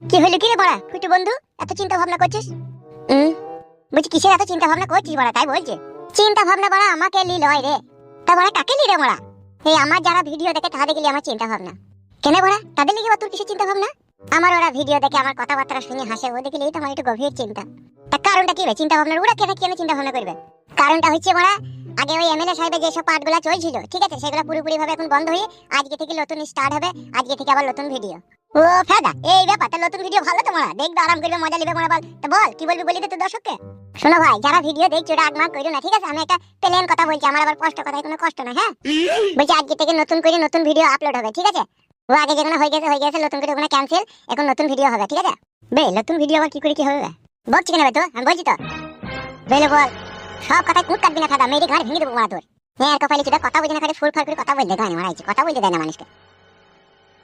কি হলো কি রে বড়া ফুটু বন্ধু, এত চিন্তা ভাবনা করছিস? বুঝি কিসের এত চিন্তা ভাবনা করছিস বড়া? তাই বলছে চিন্তা ভাবনা বড়া আমাকে লি লয় রে। তা বড়া কাকে লি রে বড়া? এই আমার যারা ভিডিও দেখে তাদের গেলি আমার চিন্তা ভাবনা। কেন বড়া তাদের লিগে তোর কিসের চিন্তা ভাবনা? আমার ওরা ভিডিও দেখে আমার কথাবার্তা শুনে হাসে, ওদিকে লিয়ে তো আমার একটু গভীর চিন্তা। তা কারণটা কি রে চিন্তা ভাবনার? ওরা কেন কেন চিন্তা ভাবনা করবে? কারণটা হচ্ছে বড়া, আগে ওই এমএলএ সাহেবের যেসব পার্টগুলো চলছিল, ঠিক আছে, সেগুলো পুরোপুরি ভাবে এখন বন্ধ হয়ে আজকে থেকে নতুন স্টার্ট হবে। আজকে থেকে আবার নতুন ভিডিও। ও ফাদা, এই ব্যাপারটা নতুন ভিডিও ভালো তো মারা দেখবে, আরাম করবে, মজা নেবে মারা। বল তো বল কি বলবি, বলি দে তো দর্শককে। শোনো ভাই, যারা ভিডিও দেখছো ওটা আগমাগ করো না, ঠিক আছে? আমি একটা প্লেন কথা বলছি, আমার আবার কষ্ট কথায় কোনো কষ্ট না। হ্যাঁ বলছি আজকে থেকে নতুন করে নতুন ভিডিও আপলোড হবে, ঠিক আছে? ও আগে যেখানে হয়ে গেছে নতুন করে ওখানে ক্যান্সেল, এখন নতুন ভিডিও হবে, ঠিক আছে? বে নতুন ভিডিও আবার কি করে কি হবে? বলছি কেন ভাই? তো আমি বলছি তো, বেলে বল। সব কথায় কুট কাটবি না ফাদা, মেয়েদের ঘাড় ভেঙে দেবো মারা তোর। হ্যাঁ কপালে চিটা কথা বলছি না, খালি ফুল ফাল করে কথা বলতে গায়ে মারাইছি, কথা বলতে দেয় না মানুষকে।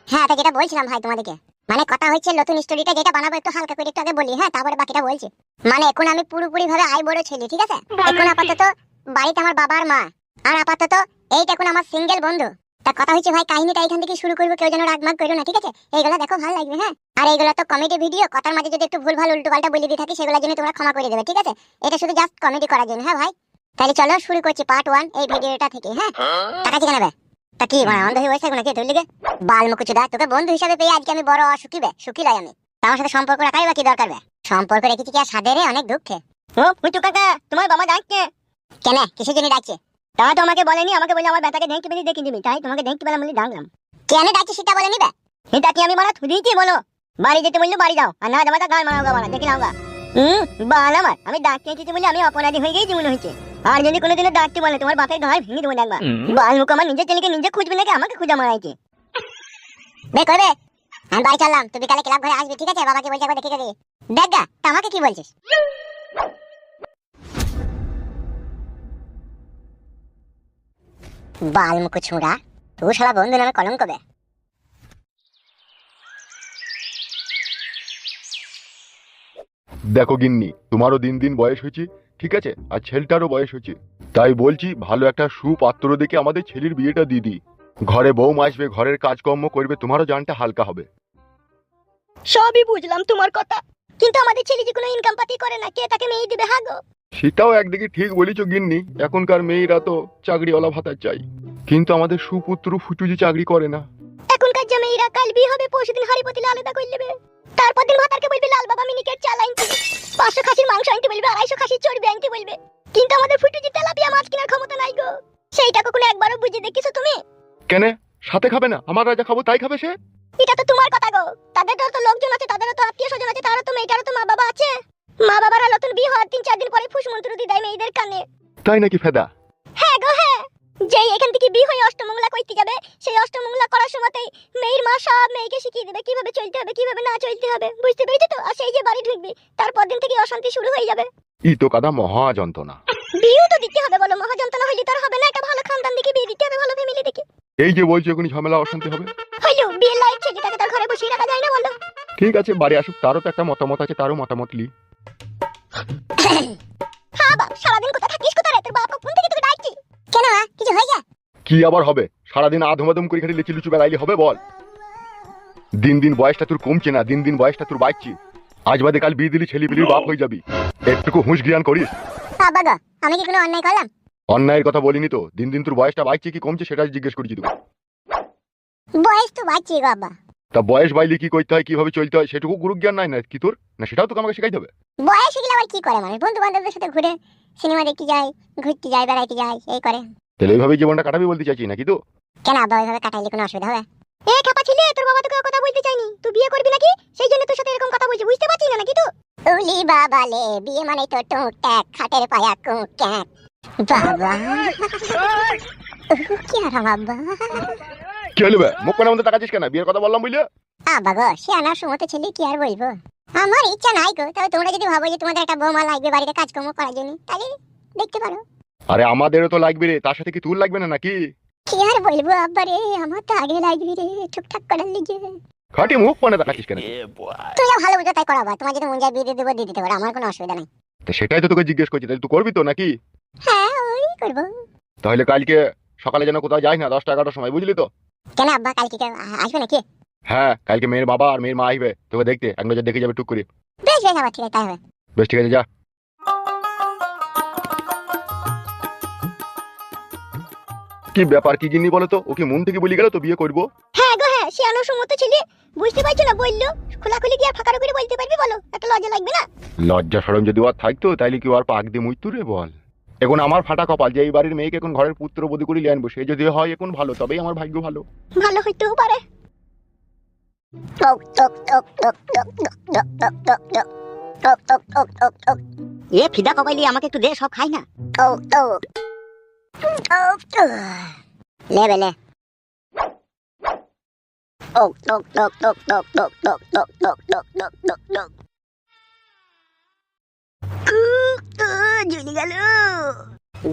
হ্যাঁ তা যেটা বলছিলাম ভাই তোমাদেরকে, মানে কথা হচ্ছে নতুন স্টোরিটা যেটা বানাবো একটু হালকা করে একটু আগে বলি, হ্যাঁ তারপরে বাকিটা বলছি। মানে এখন আমি পুরোপুরি ভাবে আই বড় ছেলে, ঠিক আছে? এখন আপাতত বাড়িতে আমার বাবার মা, আর আপাতত এইটা এখন আমার সিঙ্গেল বন্ধু। তা কথা হচ্ছে ভাই, কাহিনীটা এখান থেকে শুরু করবো, কেউ যেন রাগমাগ করো না, ঠিক আছে? এইগুলো দেখো ভালো লাগবে, হ্যাঁ? আর এইগুলো তো কমেডি ভিডিও, কথার মাঝে যদি একটু ভুল ভাল উল্টো পাল্টা বলে দিয়ে থাকি সেগুলোর জন্য তোমরা ক্ষমা করে দেবে, ঠিক আছে? এটা শুধু জাস্ট কমেডি করার জন্য, হ্যাঁ ভাই? তাহলে চলো শুরু করছি পার্ট 1 এই ভিডিওটা থেকে। হ্যাঁ টাকা ঠিক নেবে? তা কি মানে অন্ধ হয়ে বসে নাকি তোর লিগে? বাল মুকুচুদা, তোকে বন্ধু হিসাবে পেয়ে আজকে আমি বড় অসুখী বে, সুখী লাই আমি। আমার সাথে সম্পর্ক রাখাই বা কি দরকার বে? সম্পর্ক রেখেছি কি আর সাধে রে, অনেক দুঃখে। ও ফুটু কাকা, তোমার বাবা ডাকছে কেন? কিসের জন্য ডাকছে? তা তো আমাকে বলেনি, আমাকে বলে আমার বেটাকে ঢেঁকি বেরিয়ে দেখে দিবি, তাই তোমাকে ঢেঁকি বেলা বলে ডাকলাম। কেন ডাকছে সেটা বলে নিবে? এটা কি আমি মারা থুদিয়েছি বলো? বাড়ি যেতে বললো বাড়ি যাও, আর না যাবে তা গান মারাও মারা, দেখি নাও গা। বাল আমার, আমি ডাকতে এসেছি বলে আমি অপরাধী হয়ে গেছি মনে হয়েছে। আর যদি কোনোদিনও ডাকতে বলে তোমার বাপের ঘাড় ভেঙে দেবো একবার। বাল মুখ, আমার নিজের ছেলেকে নিজে খুঁজবে নাকি আমাকে খুঁজা মারাইছে? বে করবে, আমি বাড়ি চললাম, তুই বিকালে ক্লাব ঘরে আসবি, ঠিক আছে? বাবাকে বলছি একবার দেখে যাবি। দেখ গা, তা আমাকে কি বলছিস? বাল মুখ ছুঁড়া, তুই শালা বন্ধু নামে কলঙ্ক বে। দেখো গিন্নি, তোমারও দিন দিন বয়স হয়েছে, ঠিক আছে, আর ছেলেটারও বয়স হয়েছে। তাই বলছি ভালো একটা সুপাত্র দেখে আমাদের ছেলের বিয়েটা দিয়ে দিই। ঘরে বউ আসবে, ঘরের কাজকর্ম করবে, তোমারও জানটা হালকা হবে। সবই বুঝলাম তোমার কথা, কিন্তু আমাদের ছেলে যে কোনো ইনকাম পাতি করে না, কে তাকে মেয়ে দিবে? হ্যাঁ গো, সেটাও একদিকে ঠিক বলেছ গিন্নি, এখনকার মেয়েরা তো চাকরিওয়ালা ভাতা চাই, কিন্তু আমাদের সুপুত্র ফুটু যে চাকরি করে না। এখনকার যে মেয়েরা কাল বিয়ে হবে, পরশুদিন হাড়ি পাতিল আলাদা করে নেবে, তারপর দিন ভাতারকে বলবে লাল বাবা মিনিকেট চাল আনতে, 500 খাসির মাংস আনতে বলবে, 250 খাসির চর্বি আনতে বলবে। কিন্তু আমাদের ফুটু যে তেলাপিয়া মাছ কেনার ক্ষমতা নাই গো। সেইটা কখনো একবারও বুঝে দেখিছো তুমি? কেন সাথে খাবে না? আমার রাজা খাবো তাই খাবে সে? এটা তো তোমার কথা গো, তাদেরও তো লোকজন আছে, তাদেরও তো আত্মীয় স্বজন আছে, তারও তো মেয়েটারও তো মা বাবা আছে। মা বাবারা নতুন বিয়ে হওয়ার 3-4 দিন পরে ফুসমন্ত্র দিয়ে দেয় মেয়েদের কানে। তাই নাকি ফেদা? হ্যাঁ গো হ্যাঁ, যেই এখান থেকে বিয়ে হয়ে অষ্টমঙ্গলা করতে যাবে, সেই অষ্টমঙ্গলা করার সময়তেই মেয়ের মা সব মেয়েকে শিখিয়ে দেবে কিভাবে চলতে হবে, কিভাবে না চলতে হবে, বুঝতে পেরেছো তো? আর সেই যে বাড়ি ঢুকবি, তারপর দিন থেকে অশান্তি শুরু হয়ে যাবে। ই তো কাদা মহা যন্ত্রণা। বিয়েও তো দিতে হবে বলো, মহাযন্ত্রণা হইলে তার হবে না? একটা ভালো খানদান দেখে বিয়ে দিতে হবে, ভালো ফ্যামিলি দেখে। এই যে বলছো এখনই ঝামেলা অশান্তি হবে। হইলো বিয়ের লাইফ ছেলেটাকে তার ঘরে বসিয়ে রাখা যায় না বলো? ঠিক আছে, বাড়ি আসুক, তারও তো একটা মতামত আছে, তারও মতামত লি। হ্যাঁ বাপ, সারাদিন কোথা থাকিস, কোথায়? তোর বাপ কোন থেকে তোকে ডাকছি কেন? কিছু হয়ে যা। কি আবার হবে? সারাদিন আধমাদম করে খালি লিচি লুচু বেড়াইলে হবে বল? দিন দিন বয়সটা তোর কমছে না, দিন দিন বয়সটা তোর বাড়ছে। আজ বাদে কাল বিয়ে দিলি ছেলে বিলির বাপ হয়ে যাবি, একটুকু হুঁশ জ্ঞান করিস। বাবা গো, আমি কি কোনো অন্যায় করলাম? অন্যায়ের কথা বলিনি তো, দিন দিন তোর বয়সটা বাড়ছে কি কমছে সেটা জিজ্ঞেস করেছি তোকে। বয়স তো বাড়ছে গো বাবা। তা বয়স বাইলে কি করতে হয়, কিভাবে চলতে হয় সেটুকু গুরু জ্ঞান নাই না কি তোর? না সেটাও তোকে আমাকে শেখাইতে হবে? বয়স গেলে আবার কি করে মানুষ? বন্ধু বান্ধবদের সাথে ঘুরে সিনেমা দেখতে যায়, ঘুরতে যায়, বেড়াইতে যায়, এই করে। তাহলে এইভাবেই জীবনটা কাটাবি বলতে চাইছি নাকি তো? কেন আব্বা ওইভাবে কাটাইলে কোনো অসুবিধা হবে? এ খাপা ছিলে, তোর বাবা তোকে কথা বলতে চাইনি, তুই বিয়ে করবি নাকি সেই জন্য তোর সাথে এরকম কথা বলছি, বুঝতে পারছিস না নাকি তুই? উলি বাবা লে, বিয়ে মানে তো টুকটাক খাটের পায়া কুকটাক বাবা। কি আর বাবা? কি হলো বে? মুখ কানের মধ্যে তাকাচ্ছিস কেন? বিয়ের কথা বললাম বুঝলে? আব্বা গো, সে আনার সময় ছেলে কি আর বলবো, আমার ইচ্ছা নাই গো। তবে তোমরা যদি ভাবো যে তোমাদের একটা বৌমা লাগবে বাড়িতে কাজকর্ম করার জন্য, তাহলে দেখতে পারো। আরে আমাদেরও তো লাগবে রে, তার সাথে কি তোর লাগবে না নাকি? কি আর বলবো আব্বা রে, আমার তো আগে লাগবে রে ঠিকঠাক করার লিগে। খাটি মুখ কানে তাকাচ্ছিস কেন? তুই যা ভালো বুঝো তাই করাবা, তোমার যদি মন যায় বিয়ে দিয়ে দেবো, দিয়ে দিতে পারো, আমার কোনো অসুবিধা নাই। তো সেটাই তো তোকে জিজ্ঞেস করছি, তাহলে তুই করবি তো নাকি? হ্যাঁ ওই করবো। তাহলে কালকে সকালে যেন কোথাও যাই না, 10টা 11টার সময়, বুঝলি তো? কেন আব্বা, কালকে আসবে নাকি? হ্যাঁ, কালকে মেয়ের বাবা আর মেয়ের মা আসবে তোকে দেখতে, এক নজর দেখে যাবে টুক করে। বেশ বেশ আবার ঠিক আছে, তাই হবে। বেশ ঠিক আছে, যা। কি ব্যাপার, কি জিনি বলো তো? ওকে মন থেকে বলি গেল তো বিয়ে করবো? হ্যাঁ গো হ্যাঁ, সে অনুসম্মত ছেলে, বুঝতে পারছো না? বললো খোলাখুলি কি আর ফাঁকা করে বলতে পারবি বলো? একটা লজ্জা লাগবে না? লজ্জা সরম যদি ওর থাকতো তাইলে কি ওর পাক দিয়ে মুইতু রে বল। এখন আমার ফাটা কপাল যে এই বাড়ির মেয়েকে এখন ঘরের পুত্রবধূ করে লিয়ে আনবো, সে যদি হয় এখন ভালো, তবেই আমার ভাগ্য ভালো। ভালো হইতেও পারে। টক টক টক টক টক টক টক টক টক টক টক টক টক টক। এ ফিদা কবাইলি আমাকে একটু দে, সব খাই না। টক টক টক টক। লে বেলে। টক টক টক টক টক টক টক টক টক টক টক টক টক। জ্বলি গেল,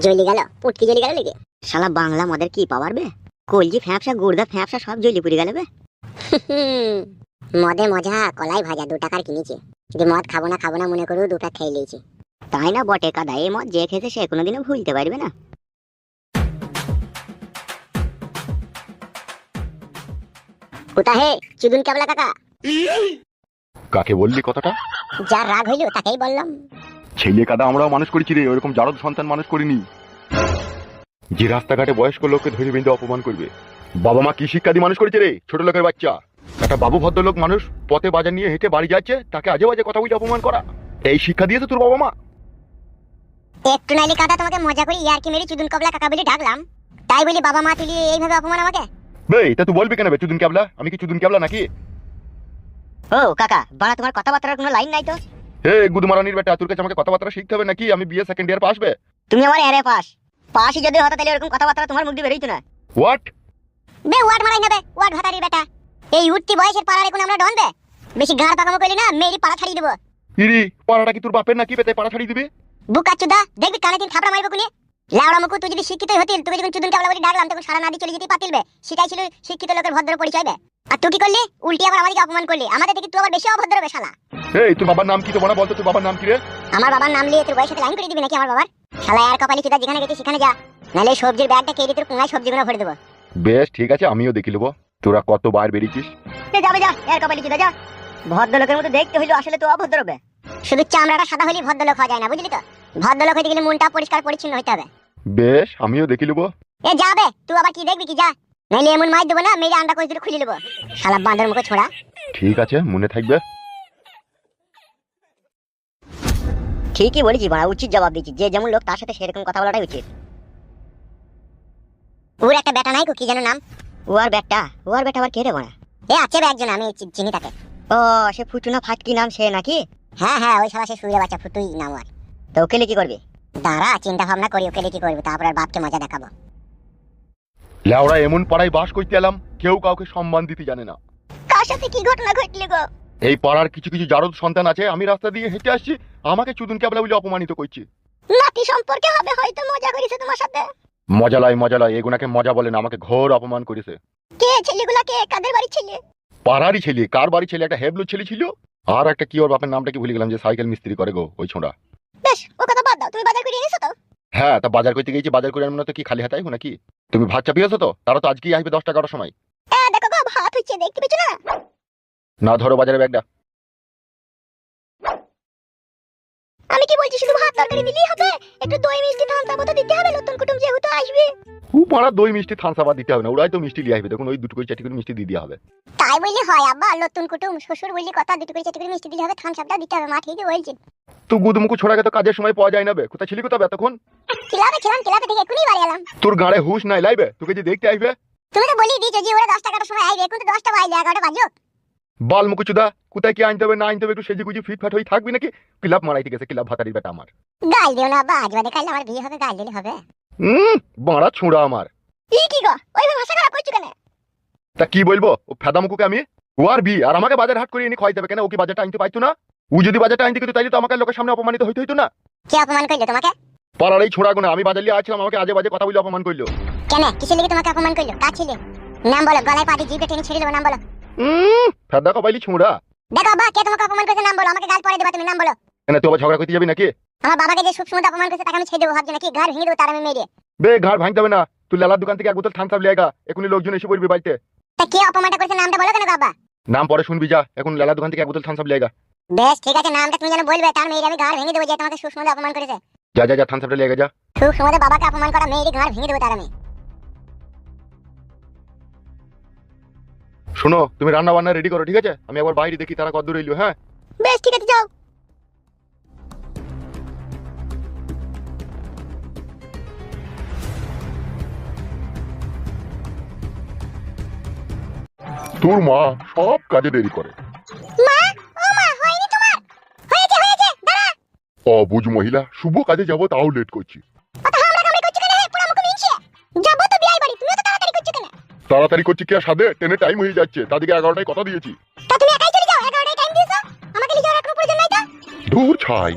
জ্বলি গেল, পুটকি জ্বলি গেল লেগে। শালা বাংলা মদের কি পাওয়ার বে? কলজি ফ্যাপসা গুড়দা ফ্যাপসা সব জ্বলি পুড়ে গেল বে। মদে মজা, কলাই ভাজা 2 টাকার কিনেছি। যদি মদ খাবো না মনে করো 2টা খেয়ে লিয়েছি। তাই না বটে কাদা, এই মদ যে খেয়েছে সে কোনোদিনও ভুলতে পারবে না। কোথা হে চুদুন কেবলা কাকা? কাকে বললি কথাটা? যার রাগ হইলো তাকেই বললাম। ছেলে কাদা আমরাও মানুষ করেছি রে, ওরকম জারদ সন্তান মানুষ করিনি যে রাস্তাঘাটে বয়স্ক লোককে ধরে বেঁধে অপমান করবে। বাবা মা কি শিক্ষা দিয়ে মানুষ করেছে রে? ছোট লোকের বাচ্চা একটা বাবু ভদ্রলোক মানুষ পথে বাজার নিয়ে হেঁটে বাড়ি যাচ্ছে, তাকে আজে বাজে কথা বলে অপমান করা, এই শিক্ষা দিয়েছে তোর বাবা মা? একটু নাইলে কাদা তোমাকে মজা করে ইয়ার কি মেরে চুদুন কেবলা কাকা বলে ডাকলাম, তাই বলি বাবা মা তুলি এইভাবে অপমান আমাকে? বে তা তুই বলবি কেন বে চুদুন ক্যাবলা? আমি কি চুদুন ক্যাবলা নাকি? ও কাকা বাড়া, তোমার কথাবার্তার কোনো লাইন নাই তো। হে গুদমারানির বেটা, তোর কাছে আমাকে কথাবার্তা শিখতে হবে নাকি? আমি বিএ সেকেন্ড ইয়ার পাস বে। তুমি আমার এরে পাশই যদি হতো তাহলে এরকম কথাবার্তা তোমার মুখ দিয়ে বেরোইতো না। হোয়াট বে ওয়ার্ড মারাই নেবে, ওয়ার্ড ভাতারি বেটা। এই উঠতি বয়সের পাড়ার এখন আমরা ডন বে, বেশি গাড় পাকামো করলি না মেরি পাড়া ছাড়িয়ে দেবো। ইরি পাড়াটা কি তোর বাপের নাকি বেতে পাড়া ছাড়িয়ে দিবি? বুকাচুদা দেখবি কানে দিন থাপড়া মারবো কোনি। লাউড়া মুকু, তুই যদি শিক্ষিতই হতিল, তুই যখন চুদুন কেবলা বলে ডাকলাম তখন সারা নাদি চলে যেতে পাতিলবে, সেটাই ছিল শিক্ষিত লোকের ভদ্র পরিচয় বে। আর তুই কি করলি? উল্টি আবার আমাদেরকে অপমান করলি, আমাদের দেখি তুই আবার বেশি অভদ্র বে শালা। এই তোর বাবার নাম কি? তো বলা বলতো তোর বাবার নাম কি রে? আমার বাবার নাম নিয়ে তোর বয়সের সাথে লাইন করে দিবি নাকি আমার বাবার? শালা আর কপালি চুদা, যেখানে গেছিস সেখানে যা, নালে সবজির ব্যাগটা কেটে তোর কোনায় সবজিগুলো ভরে দেবো। বেশ ঠিক আছে, আমিও দেখি নেবো তোরা কতবার বেরিয়েছিস। যাবে যা, এর কপালি চুদা যা। ভদ্রলোকের মতো দেখতে হইলো, আসলে তো অভদ্র বে। শুধু চামড়াটা সাদা হলেই ভদ্রলোক হওয়া যায় না, বুঝলি তো? ভদ্রলোক হইতে গেলে মনটা পরিষ্কার পরিচ্ছন্ন হইতে হবে। বেশ আমিও দেখি নেবো। এ যাবে, তুই আবার কি দেখবি কি? যা, নাইলে এমন মার দেবো না মেরে আন্ডা করে খুলে নেবো। শালা বাঁদর মুখে ছোড়া। ঠিক আছে, মনে থাকবে। ঠিকই বলেছি ভাই, উচিত জবাব দিচ্ছি। যে যেমন লোক তার সাথে সেরকম কথা বলাটাই উচিত। ওর একটা বেটা নাই, কি যেন নাম? ওর বেটা আবার কে রে বড়া? এ আছে বে একজন, আমি চিনি তাকে। ও সে ফুটুনা ফাটকি নাম সে নাকি? হ্যাঁ হ্যাঁ, ওই শালা সে সুইরে বাচ্চা ফুটুই নাম ওর। তো ওকে কি করবি? দাঁড়া চিন্তা ভাবনা করি ওকে কি করবি, তারপর আর বাপকে মজা দেখাবো। লেওড়া এমন পাড়ায় বাস করতে এলাম, কেউ কাউকে সম্মান দিতে জানে না। কার সাথে কি ঘটনা ঘটলি গো? এই পাড়ার কিছু কিছু জারদ সন্তান আছে, আমি রাস্তা দিয়ে হেঁটে আসছি, আমাকে চুদুন ক্যাবলা বলে অপমানিত করছি। নাতি সম্পর্কে হবে হয়তো মজা করেছে তোমার সাথে। মজা লাই এগুনাকে মজা বলে না, আমাকে ঘোর অপমান করেছে। কে ছেলেগুলা, কে কাদের বাড়ি ছেলে? পাড়ারই ছেলে। কার বাড়ি ছেলে? একটা হেবলু ছেলে ছিল, আর একটা কি ওর বাপের নামটা কি ভুলে গেলাম, যে সাইকেল মিস্ত্রি করে গো, ওই ছোঁড়া। বেশ ও কথা বাদ দাও, তুমি বাজার করে এনেছো তো? হ্যাঁ, তা বাজার করতে গেছি, বাজার করে আনবো না তো কি খালি হাতে আইবো নাকি? তুমি ভাত চাপিয়েছো তো? তারা তো আজকেই আসবে 10টা-11টার সময়। দেখো গো ভাত হচ্ছে, দেখতে পেছো না? না ধরো বাজারে ব্যাগটা। আমি কি বলছি, শুধু ভাত তরকারি দিলেই হবে? একটু দই মিষ্টি ধান চাপা তো দিতে হবে, নতুন কুটুম যেহেতু আসবে। ও পাড়া দই মিষ্টি থানসাবা দিতে হবে না, ওরাই তো মিষ্টি লিয়ে আসবে, তখন ওই 2 করে 4 করে মিষ্টি দিয়ে দেওয়া হবে। তাই বললি হয় আব্বা? নতুন কুটুম শ্বশুর বললি কথা, 2 করে 4 করে মিষ্টি দিলে হবে, থান সাপটা দিতে হবে। মা ঠিকই বলছে। তুই গুদমুকু ছোড়াকে তো কাজের সময় পাওয়া যায় না বে, কোথায় ছিলি কোথাও এতক্ষণ? খেলাবে থেকে এখনই বাড়ি এলাম। তোর গাড়ে হুশ নাই লাইবে, তোকে যে দেখতে আসবে। তুমি তো বলি দিয়েছো যে ওরা 10 টাকার সময় আইবে, এখন তো 10টা বাজলে 11টা বাজলো। বাল মুকুচুদা, কোথায় কি আনতে হবে না আনতে হবে একটু সেজে গুজি ফিটফাট হয়ে থাকবি নাকি? ক্লাব মারাইতে গেছে, ক্লাব ভাতারির বেটা আমার। গাল দিও না আব্বা, আজ বাদে কাল আমার বিয়ে হবে, গাল দিলে হবে। বাড়া ছোঁড়া আমার। কি গো ওইভাবে ভাষা খারাপ করছো কেন? তা কি বলবো, ও ফেদা মুকুকে আমি? ও আর বি আর আমাকে বাজার হাট করে এনে খাইতে হবে কেন? ও কি বাজারটা আনতে পাইতো না? ও যদি বাজারটা আনতে কিন্তু তাইলে তো আমাকে লোকের সামনে অপমানিত হইতে হইতো না। কে অপমান করলো তোমাকে? পাড়ার এই ছোড়া গুনা, আমি বাজার লিয়ে আসছিলাম, আমাকে আজে বাজে কথা বলে অপমান করলো। কেন কিসের লেগে তোমাকে অপমান করলো? কার ছিলে? নাম বলো, গলায় পাটি জিভে টেনে ছেড়ে দেবো, নাম বলো। ফেদা কপাইলি ছোড়া। দেখো আব্বা, কে তোমাকে অপমান করেছে নাম বলো, আমাকে গাল পরে দেবা তুমি, নাম বলো। কেন তুই আবার ঝগড়া করতে যাবি নাকি? আমার বাবাকে যে সব সময় অপমান করেছে তাকে আমি ছেড়ে দেবো ভাবছি নাকি? ঘর ভেঙে দেবো তার আমি মেরে। বে ঘাড় ভাঙতে হবে না, তুই লালার দোকান থেকে এক বোতল থামস আপ লিয়ে গা, এখনই লোকজন এসে পড়বি বাড়িতে। তা কে অপমানটা করেছে নামটা বলো কেন বাবা? নাম পরে শুনবি, যা এখন লালা দোকান থেকে এক বোতল থামস আপ লেগা। বেশ ঠিক আছে, নামটা তুমি যেন বলবে, তার মেয়ের আমি ঘাড় ভেঙে দেবো যে তোমাকে সুষমাদে অপমান করেছে। যা যা যা থামস আপটা লেগা যা। সুষমাদে বাবাকে অপমান করা মেয়েরই ঘাড় ভেঙে দেবো তার আমি। শোনো, তুমি রান্না বান্না রেডি করো, ঠিক আছে? আমি একবার বাইরে দেখি তারা কত দূর এলো। হ্যাঁ বেশ ঠিক আছে, যাও। তোর মা সব কাজে দেরি করে। মা, ও মা, হয়নি তোমার? হয়েছে হয়েছে, দাঁড়া। অবুঝ মহিলা, শুভ কাজে যাবো তাও লেট করছি। অত হামলা কামড়ি করছো কেন হে পুরা মুখ মিনছে? যাবো তো বিয়াই বাড়ি, তুমিও তো তাড়াতাড়ি করছো কেন? তাড়াতাড়ি করছি কি আর সাধে, ট্রেনে টাইম হয়ে যাচ্ছে, তাদেরকে 11টায় কথা দিয়েছি। তা তুমি একাই চলে যাও, 11টায় টাইম দিয়েছো, আমাকে নিয়ে যাওয়ার কোনো প্রয়োজন নাই তো। দূর ছাই।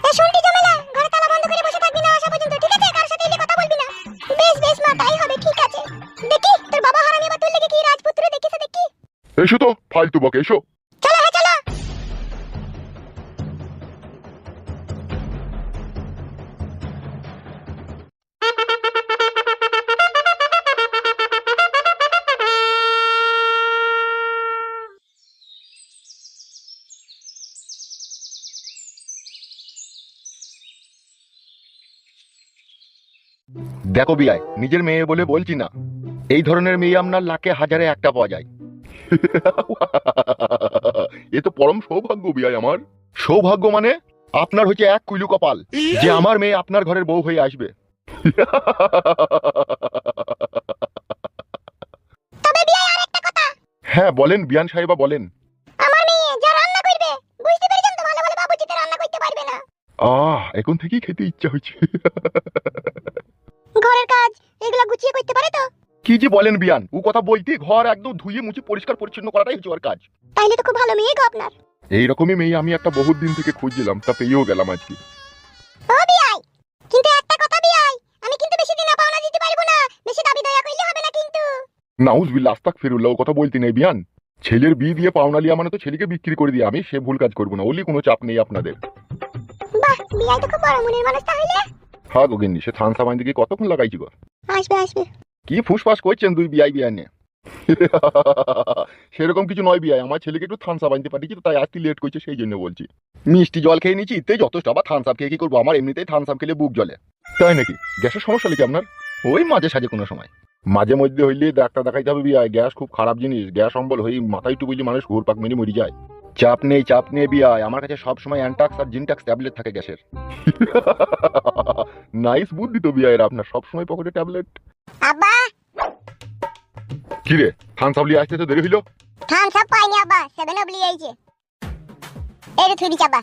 এ শুনটি ঝামেলা, ঘরে তালা বন্ধ করে বসে থাকবি না আসা পর্যন্ত, ঠিক আছে? কার সাথে এলে কথা বলবি না। বেশ বেশ মা, তাই হবে, ঠিক আছে। দেখি তোর বাবা হারামি আবার তোর লেগে কি রাজপুত্র দেখিছে দেখি। এসো তো ফালতু বকে, এসো। চলো হ্যাঁ চলো। দেখো বিয়াই, নিজের মেয়ে বলে বলছি না, এই ধরনের মেয়ে আপনার লাখে হাজারে একটা পাওয়া যায়। এ তো পরম সৌভাগ্য বিয়াই আমার। সৌভাগ্য মানে আপনার হচ্ছে এক কুইলু কপাল যে আমার মেয়ে আপনার ঘরের বউ হয়ে আসবে। তবে বিয়াই আরেকটা কথা, হ্যাঁ বলেন বিয়ান সাহেবা বলেন। আমার মেয়ে যা রান্না করবে, বুঝতে পেরেছেন তো, ভালো ভালো বাবুজিতে রান্না করতে পারবে না। এখন থেকেই খেতে ইচ্ছা হচ্ছে। ঘরের কাজ এগুলা গুছিয়ে করতে পারে তো? কি যে বলেন বিয়ান, ও কথা বলতে ঘর একদম ধুয়ে মুছে পরিষ্কার পরিচ্ছন্ন করাটাই হচ্ছে ওর কাজ। তাইলে তো খুব ভালো মেয়ে গো আপনার। এইরকমই মেয়ে আমি একটা বহুত দিন থেকে খুঁজছিলাম, তা পেয়েও গেলাম আজকে। ও বিয়াই, কিন্তু একটা কথা বিয়াই, আমি কিন্তু বেশি দিন পাওনা দিতে পারবো না, বেশি দাবি দয়া করলে হবে না কিন্তু। নাউজুবিল্লাহ, আস্তাগফিরুল্লাহ, ও কথা বলতে নেই বিয়ান। ছেলের বিয়ে দিয়ে পাওনা লিয়া মানে তো ছেলেকে বিক্রি করে দিয়ে আমি সে ভুল কাজ করবো না, ওলি কোনো চাপ নেই আপনাদের। বাহ, বিয়াই তো খুব বড় মনের মানুষ তাহলে। হ্যাঁ গোগিন্নি, সে থানসা বাইন দিকে কতক্ষণ লাগাইছি গো। আসবে আসবে। কি ফুসফাস করছেন দুই বিয়াই বিয়াই নিয়ে? সেরকম কিছু নয় বিয়াই, আমার ছেলেকে একটু থানসা বানতে পাঠিয়েছি তো, তাই আজকে লেট করছে সেই জন্য বলছি। মিষ্টি জল খেয়ে নিচ্ছি ইতে যথেষ্ট, আবার থানসাপ খেয়ে কি করবো? আমার এমনিতেই থানসাপ খেলে বুক জ্বলে। তাই নাকি? গ্যাসের সমস্যা নাকি আপনার? ওই মাঝে সাঝে কোনো সময় মাঝে মধ্যে হইলে ডাক্তার দেখাইতে হবে বিয়াই, গ্যাস খুব খারাপ জিনিস, গ্যাস অম্বল হয়ে মাথায় টুবিলি মানুষ ঘুরপাক মেরে মরে যায়। চাপ নেই চাপ নেই বিয়াই, আমার কাছে সব সময় অ্যান্টাক্স আর জিনটাক্স ট্যাবলেট থাকে গ্যাসের। নাইস বুদ্ধি তো বিয়াই, আপনার সব সময় পকেটে ট্যাবলেট। আব্বা, কি রে, থানসাপ লিয়ে আসতে তো দেরি হইলো? থামস আপ পাইনি আব্বা, 7 আপ লিয়ে আইছে। এই রে থুই দিছি আব্বা।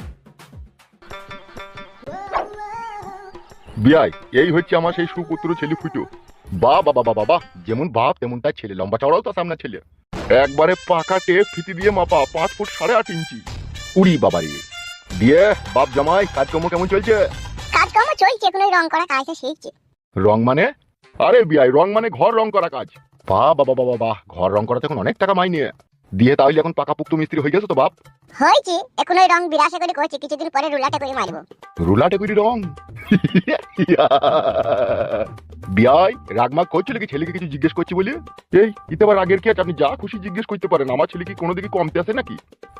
বিয়াই, এই হচ্ছে আমার সেই সুপুত্র ছেলে ফুটো। বাবা বাবা বাবা, যেমন বাপ তেমন তার ছেলে, লম্বা চওড়াও তো সামনে ছেলে, একবারে পাকা টেপ ফিতি দিয়ে মাপা, 5 ফুট 8.5 ইঞ্চি। উড়ি বাবা রে। দিয়ে বাপ জামাই কাজকর্ম কেমন চলছে? কাজকর্ম চলছে, কোনো রং করা কাজটা শিখছে। রং মানে? আরে বিয়াই, রং মানে ঘর রং করা কাজ। বাহ বাবা বাবা বাহ, ঘর রং করাতে এখন অনেক টাকা মাইনে দিয়ে, তাহলে এখন পাকা পুক্ত মিস্ত্রি হয়ে গেছে তো বাপ? হয়েছে, এখন ওই রং বিরাশে করে করছে, কিছুদিন পরে রুলাটে করে মারবো। রুলাটে করি রং? বিয়াই রাগমাগ করছিল কি ছেলেকে কিছু জিজ্ঞেস করছি বলে? এই ইতে আবার রাগের কি আছে? আপনি যা খুশি জিজ্ঞেস করতে পারেন, আমার ছেলে কি কোনো দিকে কমতে আসে নাকি?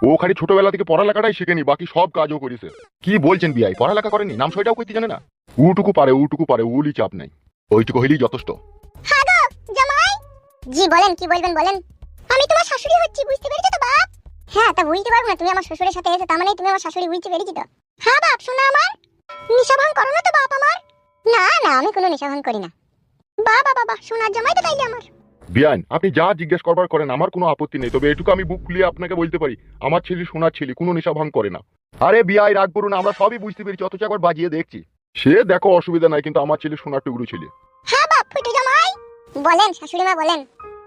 ও খালি ছোটবেলা থেকে পড়ালেখাটাই শেখেনি, বাকি সব কাজও করেছে। কি বলছেন বিয়াই, পড়ালেখা করেনি? নাম সইটাও করতে জানে না? উটুকু পারে উলি চাপ নাই, ওইটুকু হইলেই যথেষ্ট। হ্যাঁ গো জামাই। জি বলেন, কি বলবেন বলেন। আমি তোমার শাশুড়ি হচ্ছি, বুঝতে পেরেছো তো বাপ? হ্যাঁ, তা বুঝতে পারবো না, তুমি আমার শ্বশুরের সাথে এসে তার মানে তুমি আমার শাশুড়ি, বুঝতে পেরেছি তো। হ্যাঁ বাপ, শোনা আমার নিশা ভাঙ করো না তো বাপ আমার। না না, আমি কোনো নিশা ভাঙ করি না। বাবা বাবা, সোনার জামাই তো তাইলে আমার। বিয়ান, আপনি যা জিজ্ঞেস করবার করেন, আমার কোনো আপত্তি নেই, তবে এটুকু আমি বুক খুলিয়ে আপনাকে বলতে পারি, আমার ছেলে সোনার ছেলে, কোনো নেশা ভাঙ করে না। আরে বিয়াই রাগ করুন, আমরা সবই বুঝতে পেরেছি, অথচ একবার বাজিয়ে দেখছি। সে দেখো অসুবিধা নাই, কিন্তু আমার ছেলে সোনার টুকরো ছেলে। হ্যাঁ বাপ, ফুটু জামাই বলেন, শাশুড়ি মা বলেন।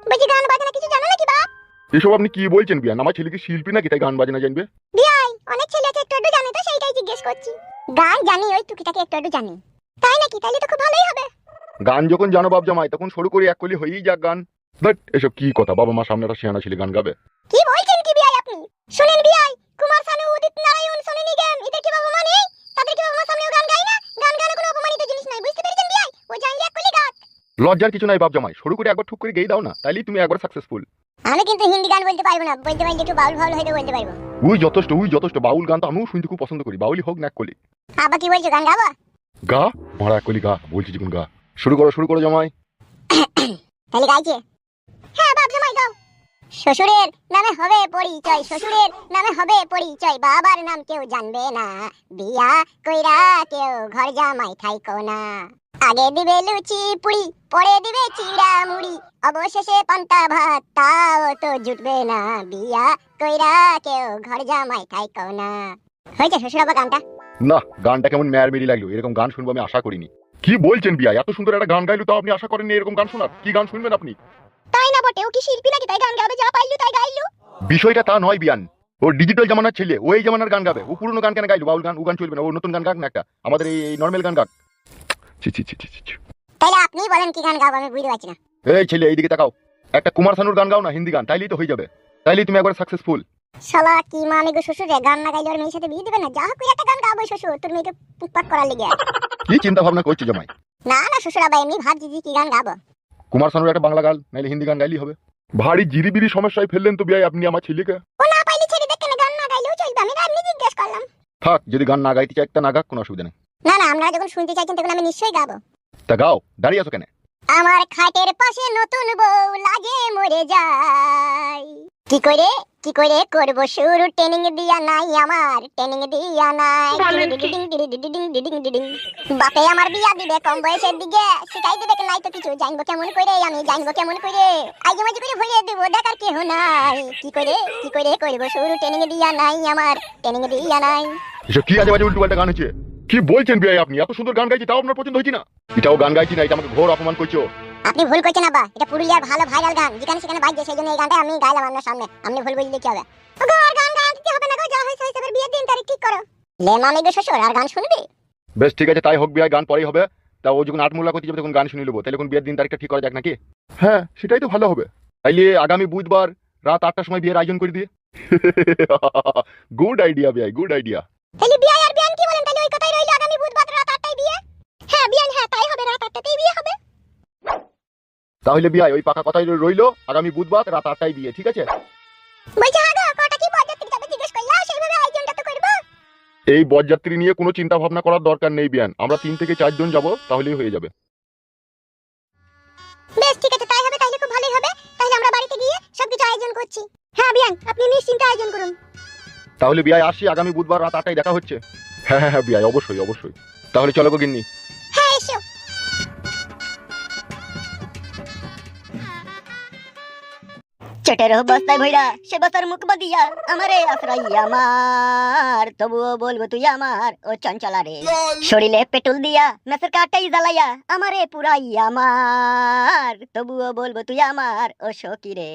বুঝি গান বাজনা কিছু জানো নাকি বাপ? এসব আপনি কি বলছেন বিয়ান? আমার ছেলে কি শিল্পী নাকি তাই গান বাজনা জানবে? বিয়াই, অনেক ছেলে আছে একটু একটু জানে, তো সেইটাই জিজ্ঞেস করছি। গান জানি, ওই টুকিটাকে একটু একটু জানি। তাই নাকি? তাইলে তো খুব ভালোই হবে। গান যখন জানো বাপ জামাই, তখন শুরু করি এক কলি হয়েই যাক গান। বাট এসব কি কথা, বাবা মা সামনে একটা শিয়ানা ছেলে গান গাবে? কি বলছেন কি বিয়াই আপনি? শুনেন বিয়াই, কুমার শানু, উদিত নারায়ণ, সোনু নিগম, এদের কি বাবা মা নেই? তাদের কি বাবা মা সামনেও গান গায় না? গান গানে কোনো অপমানিত জিনিস নাই, বুঝতে পেরেছেন বিয়াই? ও জানলে এক কলি গাক। লজ্জার কিছু নাই বাপ জামাই, শুরু করে একবার ঠুক করে গেই দাও না, তাইলেই তুমি একবার সাকসেসফুল। আমি কিন্তু হিন্দি গান বলতে পারবো না, বলতে পারলে একটু বাউল ফাউল হয়তো বলতে পারবো। ওই যথেষ্ট বাউল গান তো আমিও শুনতে খুব পছন্দ করি, বাউলি হোক না কলি। আবার কি বলছো, গান গাবো? গা মারা কলি গা, বলছি যখন গা। শুরু করো জামাই। তাহলে গাইছে? হ্যাঁ বাপ জামাই গাও। শ্বশুরের নামে হবে পরিচয়, শ্বশুরের নামে হবে পরিচয়, বাবার নাম কেউ জানবে না, বিয়া কইরা কেউ ঘর জামাই থাইকো না। আগে দিবে লুচি পুরি, পরে দিবে চিড়া মুড়ি, অবশেষে পান্তা ভাত, তাও তো জুটবে না, বিয়া কইরা কেউ ঘর জামাই থাইকো না। হয়েছে শ্বশুর আবার গানটা? না, গানটা কেমন ম্যার মেরি লাগলো, এরকম গান শুনবো আমি আশা করিনি। কি বলছেন বিয়া, এত সুন্দর একটা গান গাইলো তাও আপনি আশা করেননি এরকম গান শোনার? কি গান শুনবেন আপনি? তাই না বটে, ও কি শিল্পী নাকি তাই গান গাবে, যা পাইলু তাই গাইলু? বিষয়টা তা নয় বিয়ান, ও ডিজিটাল জামানার ছেলে, ওই জামানার গান গাবে। ও পুরনো গান কেন গাইলো? বাউল গান ও গান চলবে না, ও নতুন গান গাক না একটা, আমাদের এই নর্মাল গান গাক। ছি ছি ছি ছি ছি। তাইলে আপনি বলেন কি গান গাবো, আমি বুঝতে পারছি না। এই ছেলে এইদিকে তাকাও, একটা কুমার শানুর গান গাও না, হিন্দি গান, তাইলেই তো হয়ে যাবে, তাইলেই তুমি একবার সাকসেসফুল। শালা কি মানে গো শ্বশুর রে, গান না গাইলে ওর মেয়ের সাথে বিয়ে দিবে না? যা হোক একটা গান গাবো শ্বশুর, তোর মেয়েকে পুকপাক করার লেগে। কি চিন্তা ভাবনা করছো জামাই? না না শ্বশুর, আবার এমনি ভাবছি যে কি গান গাবো। কুমার শানুর একটা বাংলা গান, নাইলে হিন্দি গান গাইলেই হবে। ভারী জিরিবিরি সমস্যায় ফেললেন তো বিয়াই আপনি আমার ছেলেকে। ও না পাইলে ছেড়ে দেখে না, গান না গাইলেও চলবে, আমি এমনি জিজ্ঞেস করলাম। থাক, যদি গান না গাইতে চাই একটা না গাক, কোনো অসুবিধা নেই। না না, আপনারা যখন শুনতে চাইছেন তখন আমি নিশ্চয়ই গাবো। তা গাও, দাঁড়িয়ে আছো কেন? আমার খাটের পাশে নতুন বউ লাগে মরে যায়, কি করে করব শুরু, ট্রেনিং দিয়া নাই আমার, ট্রেনিং দিয়া নাই। বাপে আমার বিয়া দিবে কম বয়সের দিকে, শিখাই দিবে নাই তো কিছু, জানবো কেমন করে, আমি জানবো কেমন করে, আইজে মাঝে করে ভুলিয়ে দেবো, দেখার কেহ নাই। কি করে করব শুরু, ট্রেনিং দিয়া নাই আমার, ট্রেনিং দিয়া নাই। এসব কি আজে বাজে উল্টো পাল্টা গান হচ্ছে? কি বলছেন বিয়াই আপনি? এত সুন্দর গান গাইছি তাও আপনার পছন্দ হয়েছে না? এটাও গান গাইছি না, এটা আমাকে ঘোর অপমান করছো। আপনি ভুল করছেন আব্বা, এটা পুরুলিয়ার ভালো ভাইরাল গান, যেখানে সেখানে বাজছে, সেই জন্য এই গানটা আমি গাইলাম আপনার সামনে। আপনি ভুল বললে কি হবে? ওগো আর গান গাইতে হবে না গো, যা হইছে হইছে, এবার বিয়ের দিন তারিখ ঠিক করো। লে মামি গো শ্বশুর, আর গান শুনবি? বেশ ঠিক আছে, তাই হোক বিয়াই, গান পরেই হবে। তা ও যখন আটমোলা করতে যাবে তখন গান শুনে নেবো, তাহলে এখন বিয়ের দিন তারিখটা ঠিক করা যাক নাকি? হ্যাঁ, সেটাই তো ভালো হবে। তাইলে আগামী বুধবার রাত 8টার সময় বিয়ের আয়োজন করে দিয়ে। গুড আইডিয়া বিয়াই, গুড আইডিয়া। তাহলে বিয়ে আর বিয়ান কি বলেন? তাহলে ওই কথাই রইলো, আগামী বুধবার রাত 8টায় বিয়ে। হ্যাঁ বিয়ান, হ্যাঁ তাই হবে, রাত 8টাতেই বিয়ে হবে। তাহলে বিয়াই ওই পাকা কথাই রইলো, আগামী বুধবার রাত 8টায় বিয়ে, ঠিক আছে? বলছি হ্যাঁ গো, কটা কি বরযাত্রী যাবে জিজ্ঞেস করলাম, সেইভাবে আয়োজনটা তো করব। এই বরযাত্রী নিয়ে কোনো চিন্তা ভাবনা করার দরকার নেই বিয়ান, আমরা 3 থেকে 4 জন যাবো, তাহলেই হয়ে যাবে। বেশ ঠিক আছে, তাই হবে, তাহলে খুব ভালোই হবে। তাহলে আমরা বাড়িতে গিয়ে সবকিছু আয়োজন করছি। হ্যাঁ বিয়ান, আপনি নিশ্চিন্তে আয়োজন করুন। তাহলে বিয়াই আসি, আগামী বুধবার রাত 8টায় দেখা হচ্ছে। হ্যাঁ হ্যাঁ হ্যাঁ বিয়াই, অবশ্যই অবশ্যই। তাহলে চলো গো গিন্নি। হ্যাঁ এসো। চটের বস্তায় ভইরা সে বস্তার মুখ বাদিয়া, আমারে আশ্রয় আমার, তবুও বলবো তুই আমার, ও চঞ্চলা রে, শরীরে পেট্রোল দিয়া মেসের কাটাই জ্বালাইয়া, আমারে পুরাই আমার, তবুও বলবো তুই আমার, ও সখী রে।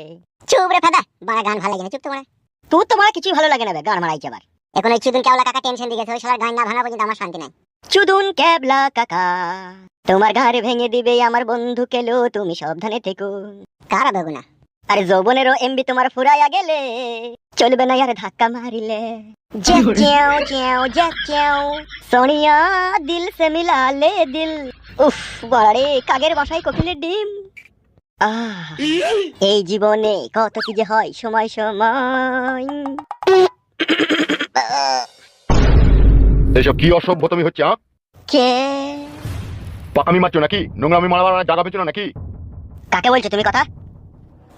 চুপ রে ফাদা, বাড়া গান ভালো লাগে না, চুপ তো মারা। তোর তো মারা কিছুই ভালো লাগে না বে, গান মারাইছে আবার। এখন ওই চুদুন কেবলা কাকা টেনশন দিয়েছে, ওই শালার গান না ভাঙা পর্যন্ত আমার শান্তি নাই। চুদুন কেবলা কাকা তোমার ঘাড় ভেঙে দিবে আমার বন্ধু, কেলো তুমি সাবধানে থেকো। কারা বেগুনা? আরে যৌবনেরও এমবি তোমার ফুরাইয়া গেলে, চলবে না আর ধাক্কা মারিলে। সোনিয়া দিল সে মিলা লে দিল। উফ বাড়ে কাগের বাসায় কোকিলের ডিম। এই জীবনে কত কি যে হয় সময় সময়। এসব কি অসভ্য তুমি হচ্ছে? কে পাকামি মারছো নাকি? নোংরামি মারার জায়গা পেছো না নাকি? কাকে বলছো তুমি কথা?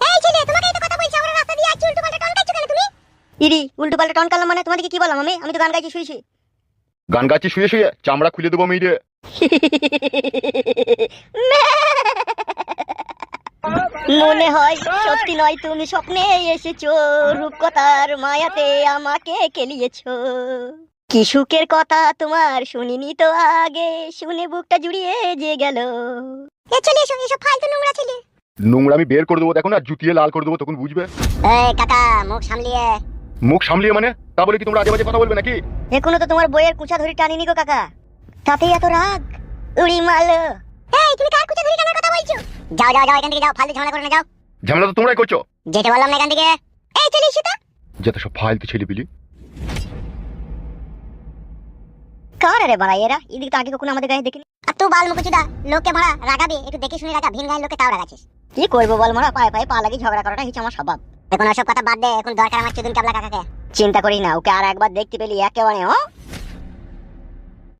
এই ছেলে, তোমাকে তো কথা বলছি, আমরা রাস্তা দিয়ে আছি, উল্টো পাল্টা টন কাটছো কেন তুমি? ইরি উল্টো পাল্টা টন কাটলাম মানে? তোমাদেরকে কি বললাম আমি তো গান গাইছি শুয়েছি। গান গাচ্ছি শুয়ে শুয়ে, চামড়া খুলে দেবো মেয়ে। মনে হয় সত্যি নয়, তুমি স্বপ্নে এসেছো, রূপকথার মায়াতে আমাকে কেলিয়েছো। কি সুখের কথা তোমার শুনিনি তো আগে, শুনে বুকটা জুড়িয়ে যে গেল। চলে এসো, এসব ফালতু নোংরা ছেলে। নোংরামি বের করে দেবো দেখো না, জুতিয়ে লাল করে দেবো, তখন বুঝবে। এই কাকা, মুখ সামলিয়ে। মুখ সামলিয়ে মানে? তা বলে কি তোমরা আজে বাজে কথা বলবে নাকি? এখনো তো তোমার বইয়ের কুচা ধরে টানিনি গো কাকা, তাতেই এত রাগ। উড়ি মালো। এই তুমি কার কুচা ধরে টানার কথা বলছো? যাও যাও যাও, এখান থেকে যাও, ফালতু ঝামেলা করো না, যাও। ঝামেলা তো তোমরাই করছো। যেতে বললাম না এখান থেকে। এই চলে এসো তো। যত সব ফালতু ছেলে পিলি। কার রে বাড়া এরা? এদিকে তো আগে কখনো আমাদের গায়ে দেখিনি। আর তুই বাল মুকুচুদা, লোককে মারা রাগাবে, একটু দেখে শুনে রাগা, ভিন গায়ের লোকে তাও রাগাছিস। কি করবো বল মোরা, পায়ে পায়ে পা লাগি ঝগড়া করাটা হচ্ছে আমার স্বভাব। এখন ওসব কথা বাদ দে, এখন দরকার আমার চুদিন কাবলা কাকাকে। চিন্তা করিস না, ওকে আর একবার দেখতে পেলি একেবারে